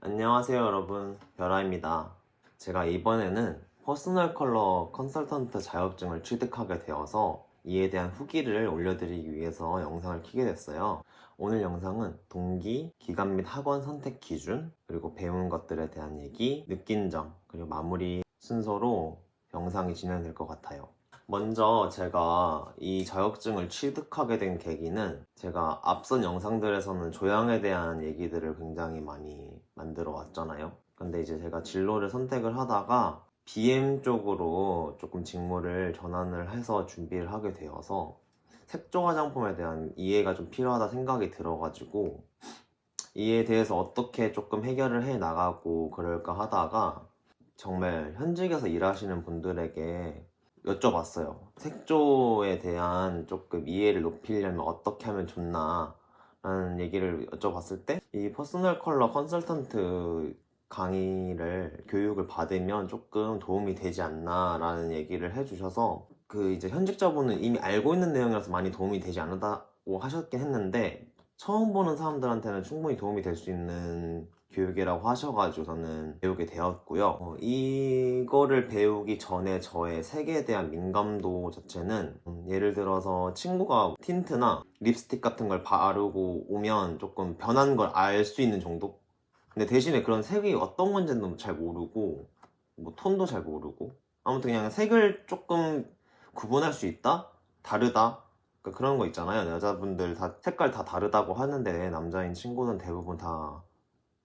안녕하세요 여러분, 별아입니다. 제가 이번에는 퍼스널 컬러 컨설턴트 자격증을 취득하게 되어서 이에 대한 후기를 올려드리기 위해서 영상을 켜게 됐어요. 오늘 영상은 동기, 기간 및 학원 선택 기준, 그리고 배운 것들에 대한 얘기, 느낀 점, 그리고 마무리 순서로 영상이 진행될 것 같아요. 먼저 제가 이 자격증을 취득하게 된 계기는, 제가 앞선 영상들에서는 조향에 대한 얘기들을 굉장히 많이 만들어 왔잖아요. 근데 이제 제가 진로를 선택을 하다가 BM 쪽으로 조금 직무를 전환을 해서 준비를 하게 되어서 색조 화장품에 대한 이해가 좀 필요하다 생각이 들어가지고, 이에 대해서 어떻게 조금 해결을 해 나가고 그럴까 하다가 정말 현직에서 일하시는 분들에게 여쭤봤어요. 색조에 대한 조금 이해를 높이려면 어떻게 하면 좋나 라는 얘기를 여쭤봤을 때, 이 퍼스널 컬러 컨설턴트 강의를 교육을 받으면 조금 도움이 되지 않나 라는 얘기를 해주셔서, 그 이제 현직자분은 이미 알고 있는 내용이라서 많이 도움이 되지 않았다고 하셨긴 했는데, 처음 보는 사람들한테는 충분히 도움이 될 수 있는 교육이라고 하셔가지고 저는 배우게 되었고요. 이거를 배우기 전에 저의 색에 대한 민감도 자체는, 예를 들어서 친구가 틴트나 립스틱 같은 걸 바르고 오면 조금 변한 걸 알 수 있는 정도? 근데 대신에 그런 색이 어떤 건지는 잘 모르고, 뭐 톤도 잘 모르고, 아무튼 그냥 색을 조금 구분할 수 있다? 다르다? 그러니까 그런 거 있잖아요. 여자분들 다 색깔 다 다르다고 하는데 남자인 친구는 대부분 다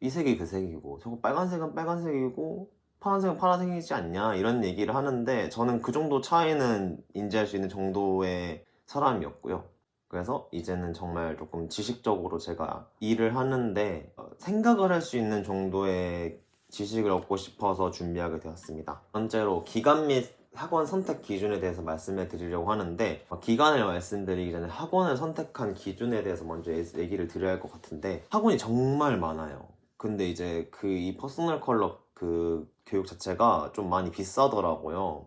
이 색이 그 색이고, 저거 빨간색은 빨간색이고 파란색은 파란색이지 않냐 이런 얘기를 하는데, 저는 그 정도 차이는 인지할 수 있는 정도의 사람이었고요. 그래서 이제는 정말 조금 지식적으로 제가 일을 하는데 생각을 할 수 있는 정도의 지식을 얻고 싶어서 준비하게 되었습니다. 번째로 기간 및 학원 선택 기준에 대해서 말씀을 드리려고 하는데, 기간을 말씀드리기 전에 학원을 선택한 기준에 대해서 먼저 얘기를 드려야 할 것 같은데, 학원이 정말 많아요. 근데 이제 이 퍼스널 컬러 그 교육 자체가 좀 많이 비싸더라고요.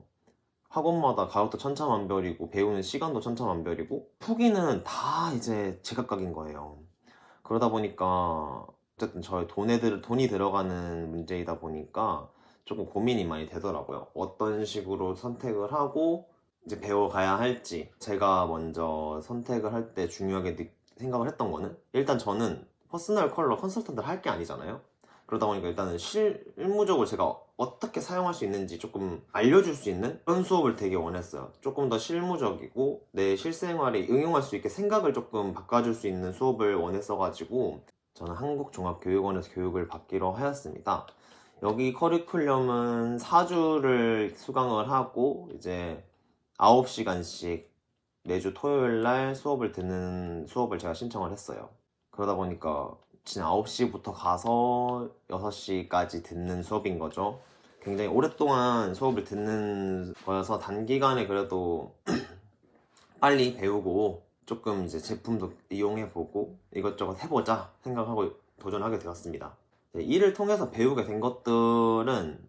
학원마다 가격도 천차만별이고 배우는 시간도 천차만별이고 후기는 다 이제 제각각인 거예요. 그러다 보니까 어쨌든 저의 돈이 들어가는 문제이다 보니까 조금 고민이 많이 되더라고요. 어떤 식으로 선택을 하고 이제 배워가야 할지. 제가 먼저 선택을 할 때 중요하게 생각을 했던 거는, 일단 저는 퍼스널 컬러 컨설턴트를 할 게 아니잖아요. 그러다 보니까 일단은 실무적으로 제가 어떻게 사용할 수 있는지 조금 알려줄 수 있는 그런 수업을 되게 원했어요. 조금 더 실무적이고 내 실생활에 응용할 수 있게 생각을 조금 바꿔줄 수 있는 수업을 원했어가지고 저는 한국종합교육원에서 교육을 받기로 하였습니다. 여기 커리큘럼은 4주를 수강을 하고 이제 9시간씩 매주 토요일 날 수업을 듣는 수업을 제가 신청을 했어요. 그러다 보니까 아침 9시부터 가서 6시까지 듣는 수업인 거죠. 굉장히 오랫동안 수업을 듣는 거여서 단기간에 그래도 빨리 배우고 조금 이제 제품도 이용해보고 이것저것 해보자 생각하고 도전하게 되었습니다. 이를 통해서 배우게 된 것들은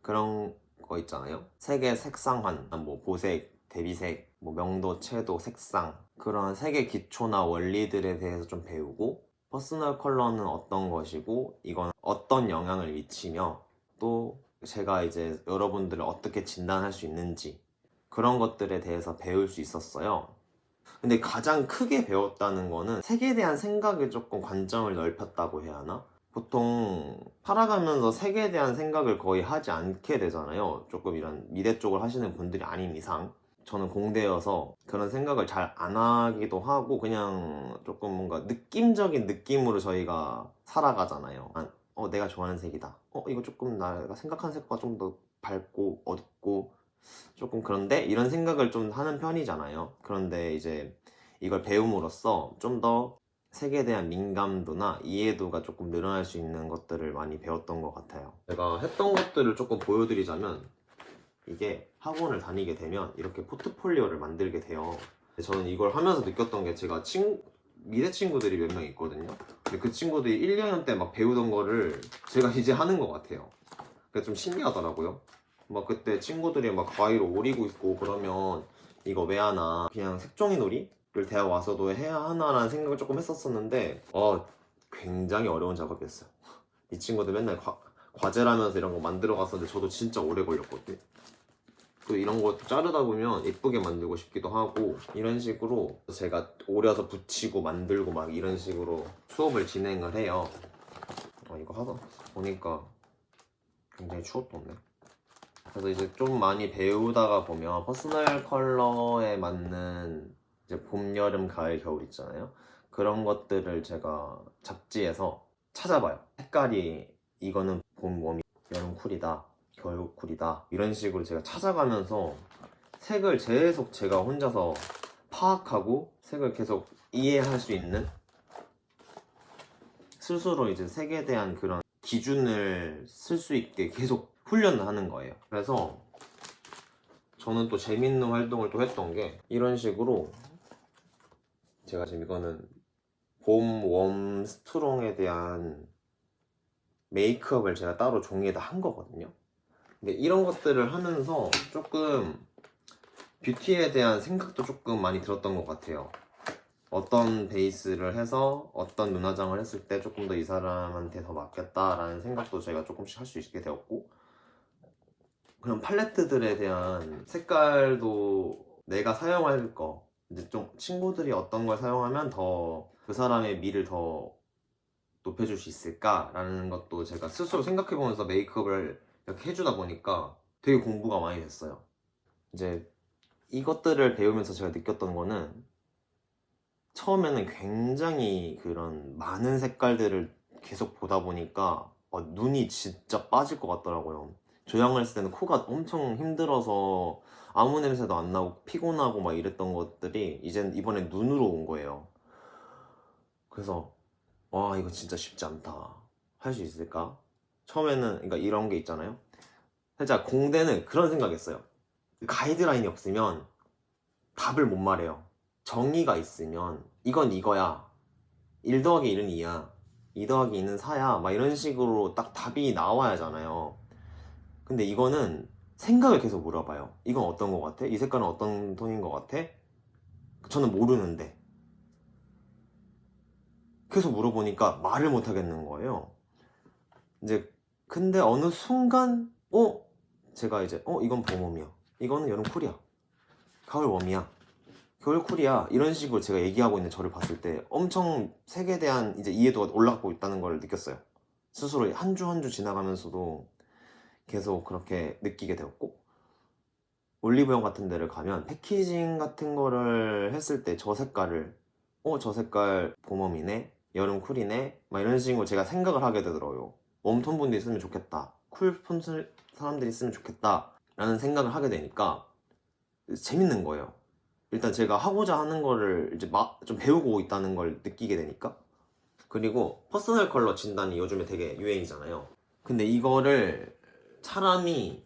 그런 거 있잖아요. 색의 색상환, 뭐 보색, 대비색, 뭐 명도, 채도, 색상, 그런 색의 기초나 원리들에 대해서 좀 배우고, 퍼스널 컬러는 어떤 것이고 이건 어떤 영향을 미치며, 또 제가 이제 여러분들을 어떻게 진단할 수 있는지 그런 것들에 대해서 배울 수 있었어요. 근데 가장 크게 배웠다는 거는 색에 대한 생각에 조금 관점을 넓혔다고 해야 하나? 보통 살아가면서 색에 대한 생각을 거의 하지 않게 되잖아요. 조금 이런 미대 쪽을 하시는 분들이 아닌 이상. 저는 공대여서 그런 생각을 잘 안 하기도 하고 그냥 조금 뭔가 느낌적인 느낌으로 저희가 살아가잖아요. 내가 좋아하는 색이다. 이거 조금 내가 생각한 색보다 좀 더 밝고 어둡고 조금 그런데? 이런 생각을 좀 하는 편이잖아요. 그런데 이제 이걸 배움으로써 좀 더 색에 대한 민감도나 이해도가 조금 늘어날 수 있는 것들을 많이 배웠던 것 같아요. 제가 했던 것들을 조금 보여드리자면, 이게 학원을 다니게 되면 이렇게 포트폴리오를 만들게 돼요. 저는 이걸 하면서 느꼈던 게, 제가 미대 친구들이 몇 명 있거든요. 근데 그 친구들이 1, 2학년 때 막 배우던 거를 제가 이제 하는 것 같아요. 그게 좀 신기하더라고요. 막 그때 친구들이 막 가위로 오리고 있고 그러면 이거 왜 하나, 그냥 색종이 놀이를 대학 와서도 해야 하나라는 생각을 조금 했었었는데 굉장히 어려운 작업이었어요. 이 친구들 맨날 과제라면서 이런 거 만들어 갔었는데 저도 진짜 오래 걸렸거든요. 또 이런 거 자르다 보면 예쁘게 만들고 싶기도 하고, 이런 식으로 제가 오려서 붙이고 만들고 막 이런 식으로 수업을 진행을 해요. 이거 하다 보니까 굉장히 추억돋네. 그래서 이제 좀 많이 배우다가 보면 퍼스널 컬러에 맞는 이제 봄, 여름, 가을, 겨울 있잖아요. 그런 것들을 제가 잡지에서 찾아봐요. 색깔이 이거는 봄 웜이, 여름 쿨이다, 겨울 쿨이다, 이런 식으로 제가 찾아가면서 색을 계속 제가 혼자서 파악하고 색을 계속 이해할 수 있는, 스스로 이제 색에 대한 그런 기준을 쓸 수 있게 계속 훈련을 하는 거예요. 그래서 저는 또 재밌는 활동을 또 했던 게, 이런 식으로 제가 지금 이거는 봄, 웜, 스트롱에 대한 메이크업을 제가 따로 종이에다 한 거거든요. 근데 이런 것들을 하면서 조금 뷰티에 대한 생각도 조금 많이 들었던 것 같아요. 어떤 베이스를 해서 어떤 눈화장을 했을 때 조금 더 이 사람한테 더 맞겠다라는 생각도 제가 조금씩 할 수 있게 되었고, 그런 팔레트들에 대한 색깔도 내가 사용할 거, 이제 좀 친구들이 어떤 걸 사용하면 더 그 사람의 미를 더 높여줄 수 있을까라는 것도 제가 스스로 생각해보면서 메이크업을 이렇게 해주다 보니까 되게 공부가 많이 됐어요. 이제 이것들을 배우면서 제가 느꼈던 거는, 처음에는 굉장히 그런 많은 색깔들을 계속 보다 보니까 눈이 진짜 빠질 것 같더라고요. 조향을 했을 때는 코가 엄청 힘들어서 아무 냄새도 안 나고 피곤하고 막 이랬던 것들이 이번엔 눈으로 온 거예요. 그래서 와, 이거 진짜 쉽지 않다. 할 수 있을까? 처음에는, 그러니까 이런 게 있잖아요. 살짝 공대는 그런 생각했어요. 가이드라인이 없으면 답을 못 말해요. 정의가 있으면 이건 이거야, 1 더하기 1은 2야, 2 더하기 2는 4야, 막 이런 식으로 딱 답이 나와야 하잖아요. 근데 이거는 생각을 계속 물어봐요. 이건 어떤 거 같아? 이 색깔은 어떤 톤인 거 같아? 저는 모르는데 계속 물어보니까 말을 못 하겠는 거예요. 이제 근데 어느 순간 제가 이제 이건 봄웜이야, 이거는 여름 쿨이야, 가을 웜이야, 겨울 쿨이야, 이런 식으로 제가 얘기하고 있는 저를 봤을 때 엄청 색에 대한 이제 이해도가 올라가고 있다는 걸 느꼈어요. 스스로 한 주 한 주 지나가면서도 계속 그렇게 느끼게 되었고, 올리브영 같은 데를 가면 패키징 같은 거를 했을 때 저 색깔을 저 색깔 봄웜이네, 여름 쿨이네, 막 이런 식으로 제가 생각을 하게 되더라고요. 웜톤 분들이 쓰면 좋겠다, 쿨톤 사람들이 쓰면 좋겠다 라는 생각을 하게 되니까 재밌는 거예요. 일단 제가 하고자 하는 거를 이제 막 좀 배우고 있다는 걸 느끼게 되니까. 그리고 퍼스널 컬러 진단이 요즘에 되게 유행이잖아요. 근데 이거를 사람이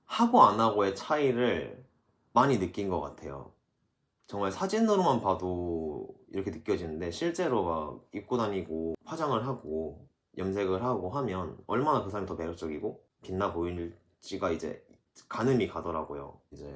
하고 안 하고의 차이를 많이 느낀 것 같아요. 정말 사진으로만 봐도 이렇게 느껴지는데, 실제로 막 입고 다니고 화장을 하고 염색을 하고 하면 얼마나 그 사람이 더 매력적이고 빛나 보일지가 이제 가늠이 가더라고요. 이제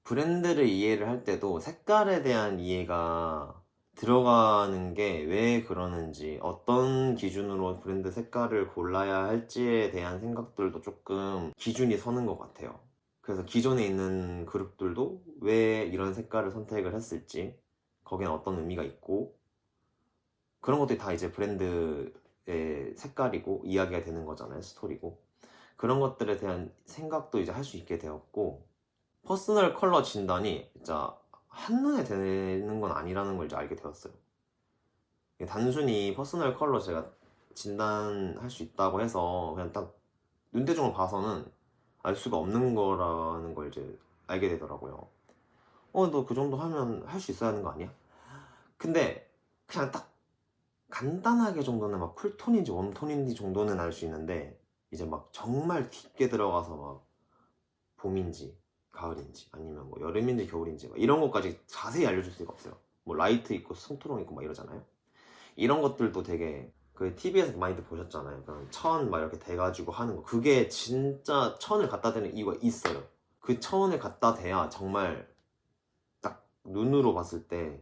브랜드를 이해를 할 때도 색깔에 대한 이해가 들어가는 게 왜 그러는지, 어떤 기준으로 브랜드 색깔을 골라야 할지에 대한 생각들도 조금 기준이 서는 것 같아요. 그래서 기존에 있는 그룹들도 왜 이런 색깔을 선택을 했을지, 거기엔 어떤 의미가 있고, 그런 것들이 다 이제 브랜드의 색깔이고 이야기가 되는 거잖아요. 스토리고. 그런 것들에 대한 생각도 이제 할 수 있게 되었고, 퍼스널 컬러 진단이 진짜 한눈에 되는 건 아니라는 걸 이제 알게 되었어요. 단순히 퍼스널 컬러 제가 진단할 수 있다고 해서 그냥 딱 눈대중을 봐서는 알 수가 없는 거라는 걸 이제 알게 되더라고요. 너 그 정도 하면 할 수 있어야 하는 거 아니야? 근데 그냥 딱 간단하게 정도는, 막 쿨톤인지 웜톤인지 정도는 알 수 있는데, 이제 막 정말 깊게 들어가서 막 봄인지 가을인지 아니면 뭐 여름인지 겨울인지 막 이런 것까지 자세히 알려줄 수가 없어요. 뭐 라이트 있고 스토롱 있고 막 이러잖아요. 이런 것들도 되게 그 TV에서 많이들 보셨잖아요. 그런 천 막 이렇게 대가지고 하는 거. 그게 진짜 천을 갖다 대는 이유가 있어요. 그 천을 갖다 대야 정말 딱 눈으로 봤을 때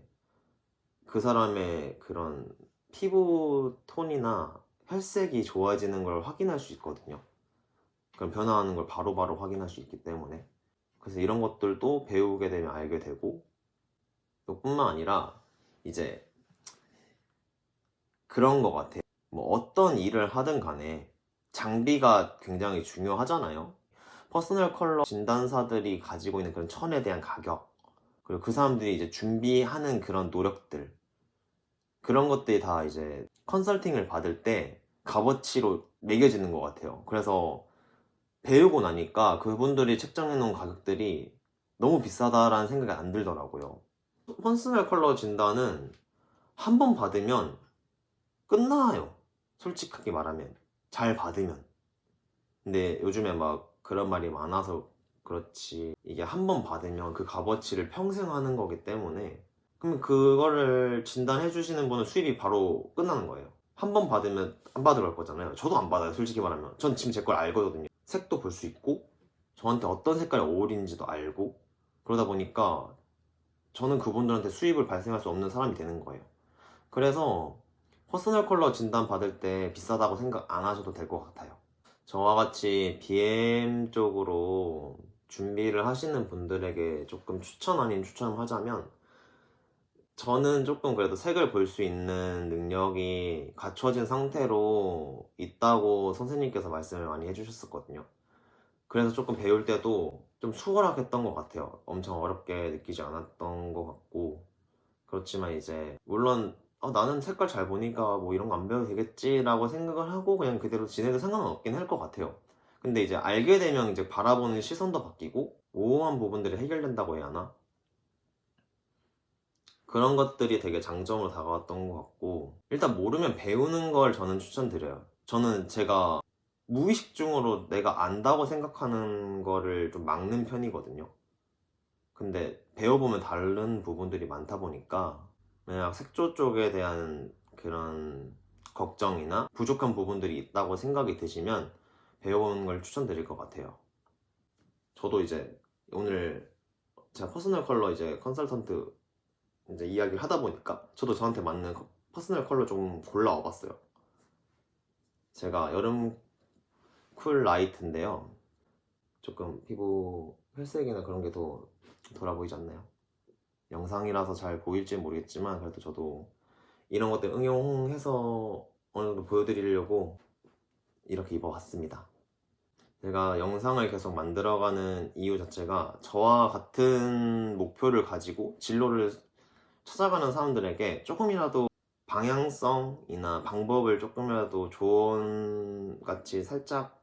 그 사람의 그런 피부 톤이나 혈색이 좋아지는 걸 확인할 수 있거든요. 그럼 변화하는 걸 바로바로 확인할 수 있기 때문에. 그래서 이런 것들도 배우게 되면 알게 되고, 또 뿐만 아니라 이제 그런 것 같아요. 뭐 어떤 일을 하든 간에 장비가 굉장히 중요하잖아요. 퍼스널 컬러 진단사들이 가지고 있는 그런 천에 대한 가격, 그리고 그 사람들이 이제 준비하는 그런 노력들, 그런 것들이 다 이제 컨설팅을 받을 때 값어치로 매겨지는 것 같아요. 그래서 배우고 나니까 그분들이 책정해 놓은 가격들이 너무 비싸다라는 생각이 안 들더라고요. 퍼스널 컬러 진단은 한 번 받으면 끝나요. 솔직하게 말하면. 잘 받으면. 근데 요즘에 막 그런 말이 많아서 그렇지, 이게 한 번 받으면 그 값어치를 평생 하는 거기 때문에, 그럼 그거를 진단해 주시는 분은 수입이 바로 끝나는 거예요. 한 번 받으면 안 받으러 갈 거잖아요. 저도 안 받아요, 솔직히 말하면. 전 지금 제 걸 알거든요. 색도 볼 수 있고 저한테 어떤 색깔이 어울리는지도 알고, 그러다 보니까 저는 그분들한테 수입을 발생할 수 없는 사람이 되는 거예요. 그래서 퍼스널 컬러 진단 받을 때 비싸다고 생각 안 하셔도 될 것 같아요. 저와 같이 BM 쪽으로 준비를 하시는 분들에게 조금 추천 아닌 추천을 하자면, 저는 조금 그래도 색을 볼 수 있는 능력이 갖춰진 상태로 있다고 선생님께서 말씀을 많이 해주셨었거든요. 그래서 조금 배울 때도 좀 수월하겠던 것 같아요. 엄청 어렵게 느끼지 않았던 것 같고. 그렇지만 이제 물론 나는 색깔 잘 보니까 뭐 이런 거 안 배워도 되겠지라고 생각을 하고 그냥 그대로 지내도 상관은 없긴 할 것 같아요. 근데 이제 알게 되면 이제 바라보는 시선도 바뀌고 모호한 부분들이 해결된다고 해야 하나? 그런 것들이 되게 장점으로 다가왔던 것 같고, 일단 모르면 배우는 걸 저는 추천드려요. 저는 제가 무의식 중으로 내가 안다고 생각하는 거를 좀 막는 편이거든요. 근데 배워보면 다른 부분들이 많다 보니까 만약 색조 쪽에 대한 그런 걱정이나 부족한 부분들이 있다고 생각이 드시면 배워보는 걸 추천드릴 것 같아요. 저도 이제 오늘 제가 퍼스널 컬러 이제 컨설턴트 이제 이야기를 하다 보니까 저도 저한테 맞는 퍼스널 컬러 좀 골라와 봤어요. 제가 여름 쿨 라이트인데요. 조금 피부 혈색이나 그런 게 더 돌아 보이지 않나요? 영상이라서 잘 보일지 모르겠지만 그래도 저도 이런 것들 응용해서 어느 정도 보여드리려고 이렇게 입어봤습니다. 제가 영상을 계속 만들어가는 이유 자체가 저와 같은 목표를 가지고 진로를 찾아가는 사람들에게 조금이라도 방향성이나 방법을 조금이라도 조언같이 살짝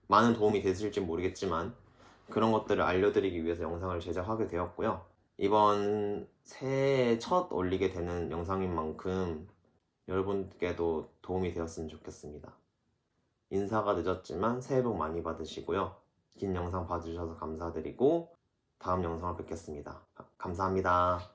많은 도움이 됐을지 모르겠지만 그런 것들을 알려드리기 위해서 영상을 제작하게 되었고요. 이번 새해 첫 올리게 되는 영상인 만큼 여러분께도 도움이 되었으면 좋겠습니다. 인사가 늦었지만 새해 복 많이 받으시고요. 긴 영상 봐주셔서 감사드리고 다음 영상을 뵙겠습니다. 감사합니다.